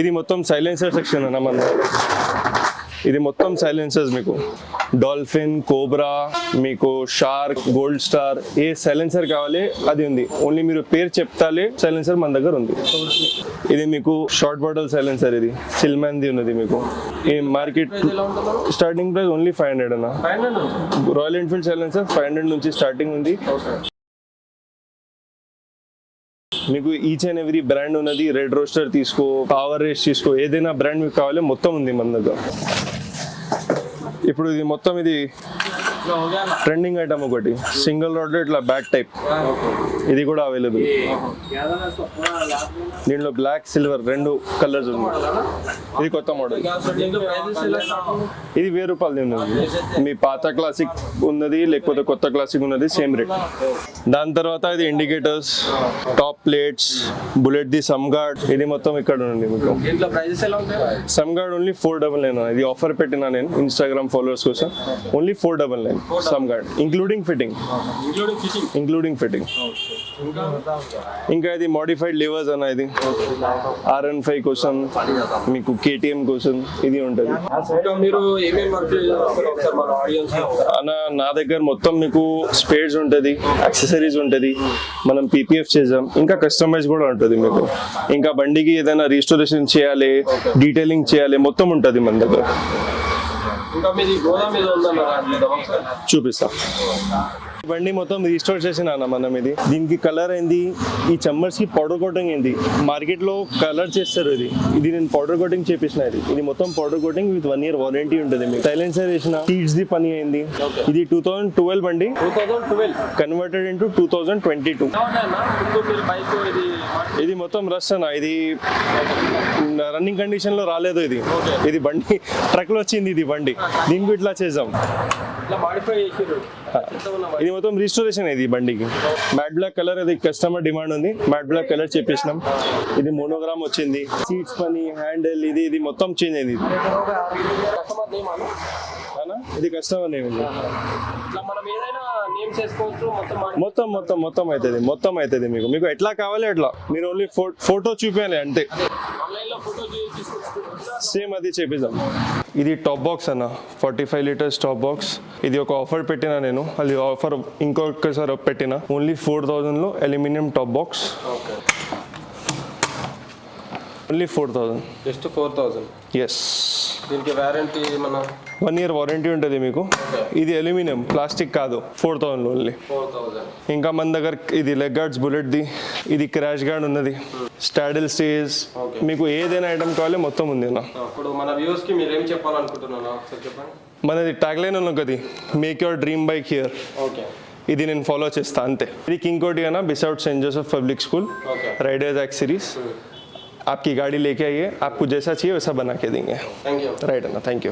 ఇది మొత్తం silencer section అన్న మన. ఇది మొత్తం సైలెన్సర్స్ మీకు డాల్ఫిన్, కోబ్రా, మీకు షార్క్, గోల్డ్ స్టార్, ఏ సైలెన్సర్ కావాలి అది ఉంది. ఓన్లీ మీరు పేరు చెప్తాలే సైలెన్సర్ మన దగ్గర ఉంది. ఇది మీకు షార్ట్ బాటిల్ సైలెన్సర్, ఇది సిల్మాన్ది ఉన్నది మీకు. ఈ మార్కెట్ స్టార్టింగ్ ప్రైస్ ఓన్లీ 500 అన్న. రాయల్ ఎన్ఫీల్డ్ సైలెన్సర్ 500 నుంచి స్టార్టింగ్ ఉంది. మీకు ఈచ్ అండ్ ఎవ్రీ బ్రాండ్ ఉన్నది. రెడ్ రోస్టర్ తీసుకో, పవర్ రేస్ తీసుకో, ఏదైనా బ్రాండ్ మీకు కావాలి మొత్తం ఉంది మన దగ్గర. ఇప్పుడు ఇది మొత్తం ఇది ట్రెండింగ్ ఐటమ్ ఒకటి సింగిల్ రాడ్ ఇట్లా బ్యాక్ టైప్, ఇది కూడా అవైలబుల్. దీంట్లో బ్లాక్, సిల్వర్ రెండు కలర్స్ ఉన్నాయి. ఇది కొత్త మోడల్. ఇది 1000 రూపాయలది ఉన్నది. మీ పాత క్లాసిక్ ఉన్నది లేకపోతే కొత్త క్లాసిక్ ఉన్నది సేమ్ రేట్. దాని తర్వాత ఇది indicators, top plates, bullet the sump guard, ఇది మొత్తం ఇక్కడ ఉంది మీకు. Sump guard only 499. ఇది ఆఫర్ పెట్టినా నేను ఇన్స్టాగ్రామ్ ఫాలోవర్స్ కోసం. Only 499 sump guard including fitting. ఇంకా ఇది మోడిఫైడ్ లివర్స్ అన్న. ఇది RN5 కోసం, మీకు KTM కోసం ఇది ఉంటుంది అన్న. నా దగ్గర మొత్తం మీకు స్పేర్స్ ఉంటుంది, యాక్సెసరీస్ ఉంటుంది, మనం PPF చేద్దాం, ఇంకా కస్టమైజ్ కూడా ఉంటుంది మీకు. ఇంకా బండికి ఏదైనా రీస్టోరేషన్ చేయాలి, డీటెయిలింగ్ చేయాలి, మొత్తం ఉంటుంది మన దగ్గర. చూపిస్తా. బండి మొత్తం రీస్టోర్ చేసిన అన్న మనం. ఇది దీనికి కలర్ అయింది, ఈ చమ్మర్స్ కి పౌడర్ కోటింగ్ అయింది. మార్కెట్ లో కలర్ చేస్తారు, ఇది నేను పౌడర్ కోటింగ్ చేపించిన. ఇది మొత్తం powder coating with 1 year warranty ఉంటుంది మీకు. సైలెన్సర్ వేసిన, సీట్స్ ది పని అయింది. ఇది 2012 బండి, 2012 కన్వర్టెడ్ ఇంటూ 2022. ఇది మొత్తం రష్ అన్న. ఇది రన్నింగ్ కండిషన్ లో రాలేదు. ఇది బండి ట్రక్ లో వచ్చింది. ఇది బండి దీనికి ఇట్లా చేద్దాం. ఇది మొత్తం రిస్టోరేషన్ ఇది బండికి. మ్యాట్ బ్లాక్ కలర్, అది కస్టమర్ డిమాండ్ ఉంది. మ్యాట్ బ్లాక్ కలర్ చేపించినాం. ఇది మోనోగ్రామ్ వచ్చింది. సీట్స్ పని, హ్యాండిల్, ఇది మొత్తం చేంజ్ అయింది. ఇది కస్టమర్ నేమ్. మొత్తం అవుతుంది మీకు. మీకు ఎట్లా కావాలి అట్లా, మీరు ఓన్లీ ఫోటో చూపించాలి అంతే. సేమ్ అది చేపిద్దాం. ఇది టాప్ బాక్స్ అన్న, 45 లీటర్స్ టాప్ బాక్స్. ఇది ఒక ఆఫర్ పెట్టినా నేను, అది ఆఫర్ ఇంకొకసారి పెట్టిన. ఓన్లీ 4000 లో aluminium top box. Only 4000. Just 4000. Yes. దీనికి వారంటీ మన 1 year వారంటీ ఉంటుంది మీకు. ఇది అల్యూమినియం, ప్లాస్టిక్ కాదు. 4000 లో ఓన్లీ. 4000. ఇంకా మన దగ్గర ఇది లెగ్ గార్డ్స్, బుల్లెట్ ది, ఇది క్రాష్ గార్డ్ ఉన్నది, స్టాడిల్ స్టేజ్, మీకు ఏదైనా ఐటమ్ కావాలి మొత్తం ఉంది అన్న. ఇప్పుడు మన వ్యూస్ కి మీరు ఏం చెప్పాలనుకుంటున్నారా చెప్పండి. మనది ట్యాగ్ లైన్ ఉన్నది కదా, make your dream bike here. Okay. ఇది నేను ఫాలో చేస్తా అంతే. ఇది కింగ్ కోటి అన్న, బిసౌట్ Saint Joseph Public School, riders X series. आपकी गाड़ी लेके आइए, आपको जैसा चाहिए वैसा बना के देंगे. Thank you. राइट है ना, थैंक यू.